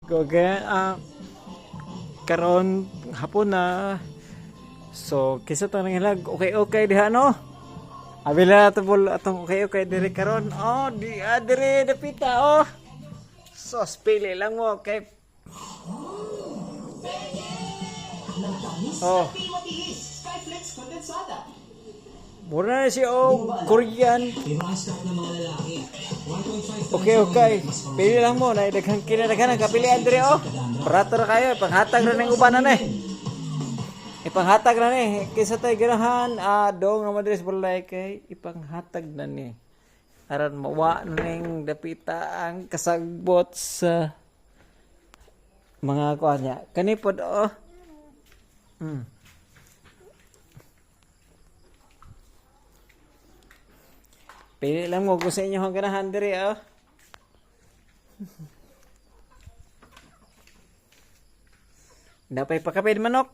Okay, karon hapon na. So, kisa to nang hilag. Okay diha no. Abila to bol atong okay diri karon. Oh, di adire dapita oh. So, pili lang mo kay oh. Mura na siya Korean. Okay. Pili lang mo na daghang kinadaghan kapilian diri oh. Barato ra kayo panghatag ra ning uban na ipanghatag na ni kaysa tay ganahan dong nga madres bulay kay ipanghatag na ni aran mawa ning dapita ang kasagbot sa mga kuan niya kani pod oh. Pili lang mo kung sa inyo ang ganahan diri oh. Napay pakapid manok.